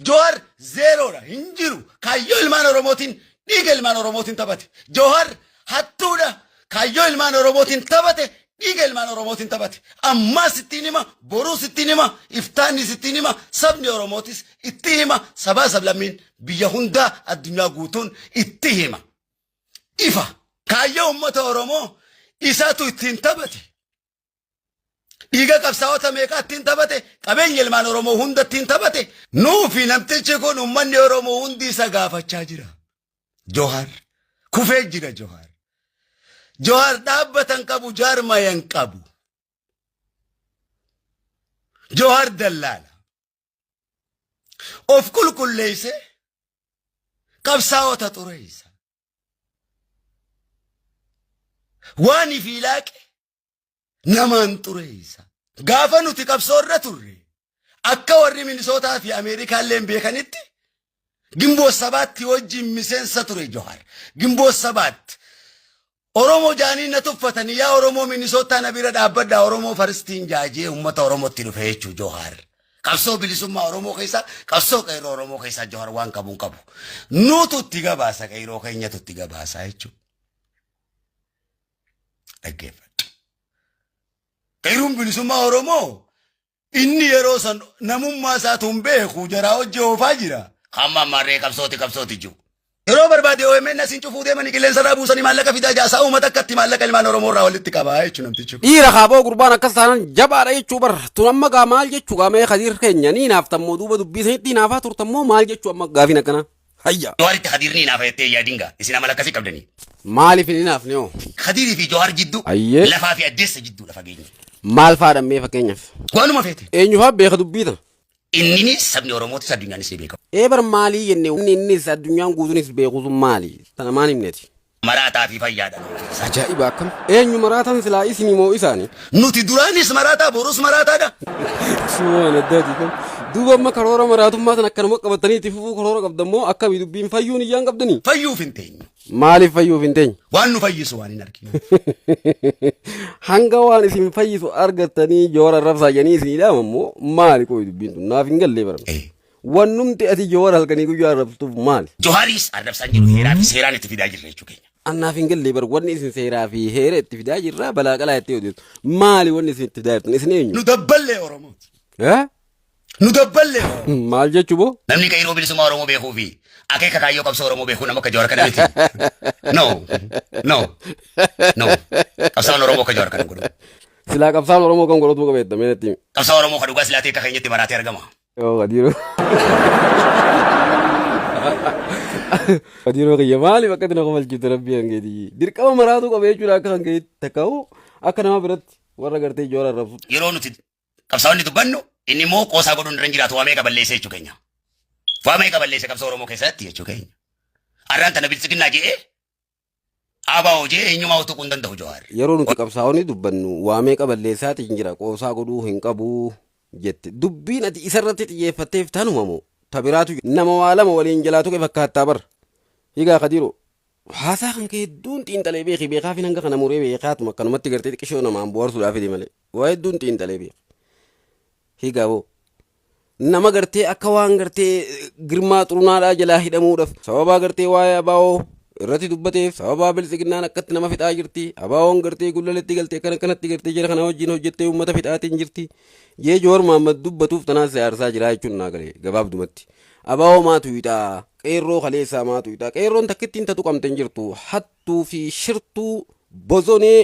جوهر زيرو لا هنجرو كايو المان روموتين ديغ المان روموتين تباتي جوهر حتودا كايو المان روموتين تباتي ديغ المان روموتين تباتي اما ستينما برو ستينما افتاني ستينما سبني روموتيس اتهما سبا سبلمين بيهوندا الدنيا غوتون اتهما إفا كايو أمة رومو إساتو تنتبتي إيجا كبساوتا ميكا تنتبتي كبين يلمان رومو هند تنتبتي نو في نمتلشكون أمان رومو هندي سقافة چاجرا جوهر كوفي جرا جوهر جوهر دابتا كابو جار ما ينكابو جوهر دلالة أوف كل ليسي كبساوتا تريسا واني في لاك نمان تريسا غافا نوتي قبصورة تري أكا وري من صوتا في أمريكا اللي بيخانيتي جنبو السبات توجي مسين ستري جوهر جنبو السبات أورومو جاني نتفتني يا أورومو من صوتا نبيرا دابدا أورومو فرستين جاجي أمة أورومو تلفهيشو جوهر قبصو بلسوما أورومو خيسا قبصو كيرو أورومو خيسا جوهر وان كبون كبو نوتو تيغا باسا كيرو خينيا تو تيغا باسا هيشو أجيبت كيرون بلسوما أورومو إني يروسن نموم ما ساتهم بيخو جراو جو فاجرا خاما ماري كبصوتي جو يرو بربادي اوه من نسين شوفو دي مني كلين سرابو سني مالك في داجاسا ومتكتي مالك المان أورومو راولي تكابا هيشو نمتشو إيرا خابو قربانا كستانان جبارا يچو بر تنمى قامال يچو قامي خدير خينيا ني نافتمو دوبا دبي سيتي نافا ترتمو مال يچو أما قافينا كنا هيا جوهر تخديرني نافا يتي يا دينغا إسنا مالك سي قبدني مالي في نافنيو خديري في جوهر جدو أيه لفا في أدس جدو لفا جيني مال فادم مي فكينيف كوانو ما فيتي إنيو فاب بيخ دبيتا إنني سبني أورومو تسا نسي بيكو إبر مالي يني إني سادنيا غوزونيس بيخوزو مالي تنماني منتي مراتا في فيادا أجائب أكم إنيو مراتان سلا إسني مو إساني نوتي دورانيس مراتا بوروس مراتا دا سبحان الدادي كم دوبا ما كرورا مراتو ما تنكرمو قبطني تفوفو كرورا قبدمو أكا بيدبين فيوني يان قبدني فيو فنتين مالي فيو فينتين وانو فيسو واني نركي hanga waan isin fayyisu argatanii joora rabsaa janii isin ilaamu maali koo dubbintu naaf hin galle bara wannumti ati joora halkanii guyyaa rabstuuf maali جوهريس arrabsaan jiru heeraa fi seeraan itti fidaa jirra jechuu keenya annaaf hin galle bara wanni isin seeraa fi heera itti fidaa jirra balaa qalaa itti odeessu maali wanni isin itti fidaa jirtan isin eenyu nu dabballee oromooti nu dabballee maal jechuu boo namni qayroo bilisummaa oromoo beekuu fi akeeka kaayyoo qabsoo oromoo beekuu nama akka joora kana miti no qabsaan oromoo akka joora kana godhu silaa qabsaan oromoo kan godhatu qabeetta meenatti qabsaan oromoo kan dhugaa silaatee akka keenyatti maraatee argama yoo qadiiroo qadiiroo kiyya maaliif akkatti na komalchiifte rabbii hangeetii dirqama maraatu qabee jechuudha akka hangeetti takka'u akka nama biratti warra gartee joora rabsu yeroo nuti qabsaa'onni dubbannu inni immoo qoosaa godhuun irra hin jiraatu waa meeqa balleessee jechuu keenya waa meeqa balleesse qabsoo oromoo keessatti jechuu keenya arraan tana bilisiginnaa jedhee abaa'oo jedhee eenyumaa utuu kun danda'u johaar yeroo nuti qabsaa'onni dubbannu waa meeqa balleessaati hin jira qoosaa godhuu hin qabu jette dubbiin ati isarratti xiyyeeffatteef tanumamoo tabiraatu nama waa lama waliin jalaatu ke fakkaattaa bar higaa qadiiroo haasaa kan kee hedduun xiinxalee beekaa fi hanga kana muree beekaatuma akkanumatti gartee xiqqishoo namaan bohaarsuudhaaf hidhi malee waa hedduun xiinxalee beeka higaa boo nama gartee akka waan gartee girmaa xurunaadhaa jalaa hidhamuudhaaf sababaa gartee waa'ee abaa'oo irratti dubbateef sababaa bilisiginnaan akkatti nama fixaa jirti abaa'oon gartee gullaletti galtee kana kanatti gartee jara kana wajjin hojjettee uummata fixaatiin jirti jee joor Muhammad dubbatuuf tanaas aarsaa jiraa jechuun naa galee gabaabdumatti abaa'oo maatu hidhaa qeerroo kaleessaa maatu hidhaa qeerroon takkittiin tatu qabten jirtu hattuu fi shirtuu bozonee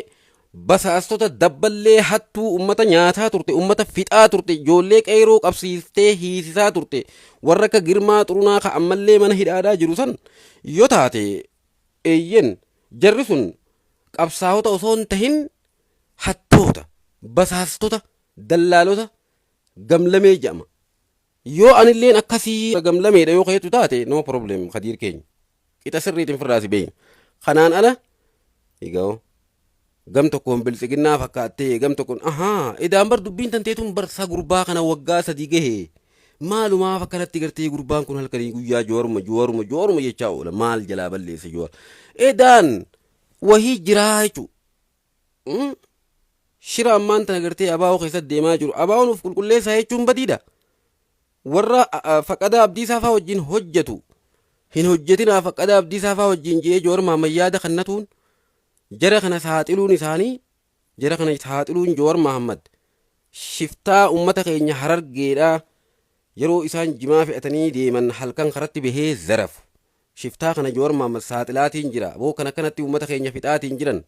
basaastota dabballee hattuu ummata nyaataa turte ummata fixaa turte ijoollee qeerroo qabsiiftee hiisisaa turte warra akka girmaa xurunaa ka ammallee mana hidhaadhaa jiru san yoo taate eeyyen jarri sun qabsaa'ota osoo hin tahin hattoota basaastota dallaalota gamlamee jedhama yoo anilleen akkasii gamlameedha yoo keetu taate no problem khadiir keenya qixa sirriitiin firraasi beeyna kanaan ala egaa gam tokkoon bilisiginnaa fakkaattee gam tokkoon idaan bar dubbiin tanteetuun barsaa gurbaa kana waggaa sadii gahee maalumaaf akkanatti gartee gurbaan kun halkanii guyyaa jooruma jechaa oola maal jalaa balleesse joor idaan wahii jiraa jechuu shira ammaan tana gartee abaa'oo keessatti deemaa jiru abaa'oon uf qulqulleessaa jechuun badiidha warra faqada abdiisaa faa wajjin hojjetu hin hojjetinaa faqada abdiisaa faa wajjin jee Jowaar Mahammad yaada kannatuun jara kana saaxiluun isaanii jara kana saaxiluun Jowaar Mahammad shiftaa ummata keenya Harargeedhaa yeroo isaan jimaa fe'atanii deeman halkan karatti bahee zarafu shiftaa kana Jowaar Mahammad saaxilaatiin jira boo kana kanatti ummata keenya fixaatiin jiran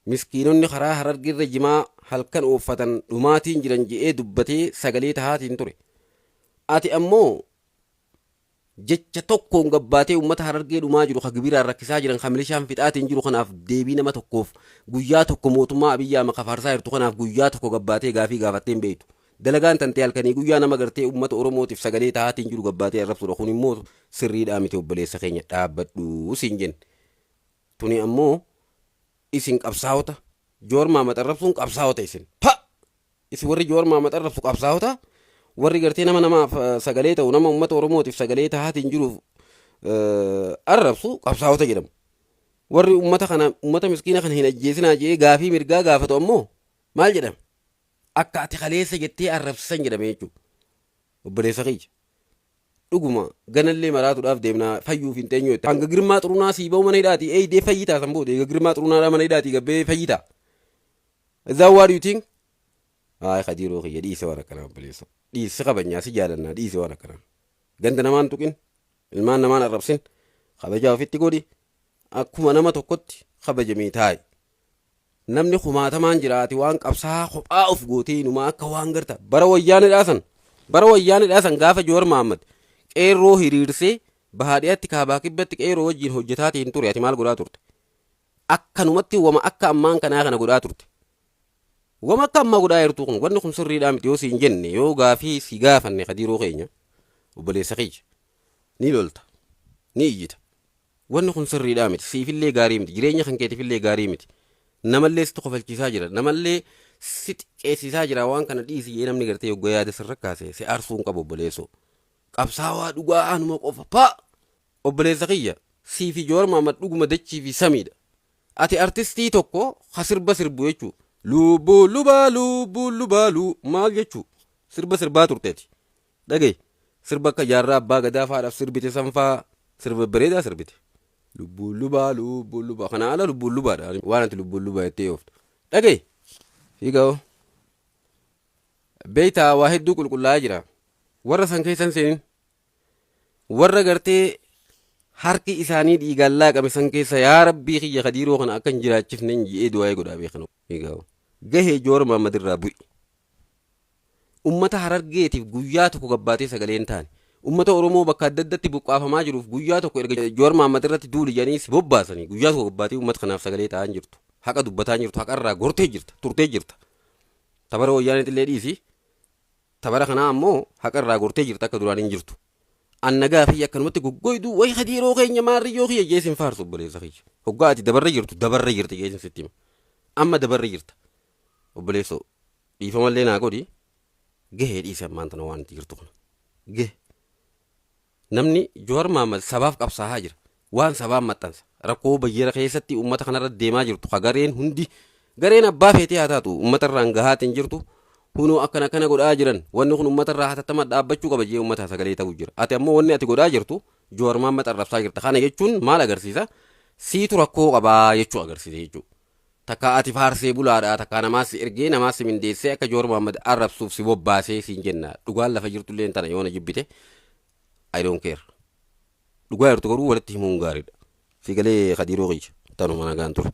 miskiinonni karaa Harargeerra jimaa halkan uffatan dhumaatiin jiran je'ee dubbatee sagalee tahaatiin ture. Ati ammoo jecha tokkoon gabbaatee ummata Harargee dhumaa jiru ka gibiraan rakkisaa jiran ka milishaan fixaatiin jiru kanaaf deebii nama tokkoof guyyaa tokko mootummaa Abiyyi Ahmed kafaarsaa jirtu kanaaf guyyaa tokko gabbaatee gaafii gaafatteen beektu. Dalagaan tantee halkanii guyyaa nama gartee ummata Oromootiif sagalee tahaatiin jiru gabbaatee arrabsuudha. Kun immoo sirriidhaa miti obboleessa keenya dhaabbadhu siin jenna. Tuni ammoo isin qabsaa'ota Jowaar Mahammad arrabsuun qabsaa'ota isin. Isin warri Jowaar Mahammad arrabsu qabsaa'ota warri gartee namaaf sagalee ta'u nama ummata Oromootiif sagalee tahaatiin jiruuf arrabsu qabsaa'ota jedhamu. Warri ummata miskiina kana hin ajjeesinaa jee gaafii mirgaa gaafatu ammoo maal jedhama? Akka ati kaleessa jettee arrabsisan jedhame jechuudha. Obboleessa kiyya. Dhuguma ganallee maraatuudhaaf deemnaa fayyuuf hin teenyu jettee. Hanga Girmaa Xurunaa sii ba'u mana hidhaati. Eeydee fayyitaa san booda. Eega Girmaa Xurunaadhaa mana hidhaati gabbee fayyitaa. Izaa what do you think? Kadiiroo kiyya dhiise waan akkanaa obboleessa. Dhiise qabannaa si jaalannaa dhiise waan akkanaa. Ganda namaan tuqin. Ilmaan namaan arrabsin. Kabajaa ofitti godhi. Akkuma nama tokkotti kabajamee taa'i. Namni kumaatamaan jiraati waan qabsaa kophaa of gootee inumaa akka waan garta bara wayyaanidhaa san gaafa Jowaar Mahammad qeerroo hiriirsee bahaadhiyaatti kaabaa kibbatti qeerroo wajjin hojjetaatiin ture ati maal godhaa turte? Akkanumatti wama akka ammaan kanaa kana godhaa turte. Wama akka ammaa godhaa jirtu kun wanni kun sirriidhaa miti yoo siin jenne yoo gaafii si gaafanne kadiiroo keenya obboleessa kiyya ni lolta ni iyyita. Wanni kun sirriidhaa miti siifillee gaarii miti jireenya kan keetiifillee gaarii miti. Namallee sitti kofalchiisaa jira namallee si xiqqeessisaa jira waan kana dhiisii namni gartee yoggoo yaada sirra kaase si aarsuun qabu obboleessoo qabsaawaa dhugaa anuma qofa obboleessa kiyya siifi Jowaar Mahammad dhuguma dachii fi samiidha. Ati artistii tokko ha sirba sirbu jechuu lubbuu lubaaluu maal jechuu sirba sirbaa turteeti dhagee sirba akka jaarraa abbaa gadaa faadhaaf sirbite sanfaa sirba bareedaa sirbite. Lubbuun lubaa kana ala lubbuun lubaadha waan ati lubbuun lubaa jettee ooftu dhagee fiiga'oo beeytaa waa hedduu qulqullaa'aa jira warra san keessan seenin warra gartee harki isaanii dhiigaan laaqame san keessa yaa rabbii kiyya kadiiroo kana akka hin jiraachifne hin ji'ee du'aa'ee godhaa beekanu fiiga'oo gahee Jowaar Mahammad irraa bu'i ummata Harargeetiif guyyaa tokko gabbaatee sagalee hin taane ummata Oromoo bakka adda addatti buqqaafamaa jiruuf guyyaa tokko erga Jowaar Mahammad irratti duuli jedhanii si bobbaasanii guyyaa tokko gabbaatee ummata kanaaf sagalee ta'an jirtu haqa dubbataa jirtu haqa irraa gortee jirta turtee jirta tabara wayyaaniitillee dhiisi tabara kanaa ammoo haqa irraa gortee jirta akka duraan hin jirtu annagaa fi akkanumatti goggoyduu way kadiiroo keenya maarriyyoo kiyya jeesin faarsu obboleessa kiyya hoggaa ati dabarra jirti jeesin sitti hima amma dabarra jirta obboleessoo dhiifamallee naa godhi gahee dhiise ammaan tana waan itti jirtu kana gahee namni Jowaar Mahammad sabaaf qabsaa'aa jira waan sabaan maxxansa rakkoo bayyera keessatti ummata kanarra deemaa jirtu gareen hundi gareen abbaa feetee haa taatu ummata irraan gahaatiin jirtu hunoo akkana godhaa jiran wanni kun ummata irraa hatattama dhaabbachuu qaba jee ummata sagalee ta'uu jira ati ammoo wanni ati godhaa jirtu Jowaar Mahammad arrabsaa jirta kana jechuun maal agarsiisa siitu rakkoo qabaa jechuu agarsiisa jechuudha takka ati faarsee bulaadhaa takka namaas ergee namaas mindeessee akka Jowaar Mahammad arrabsuuf si bobbaasee siin jenna dhugaan lafa jirtullee tana yoona jibbite I don't care. Dhugaa jirtu garuu walitti himuun gaariidha. Fiigalee kadiiroo kiyya tanuma nagaan ture.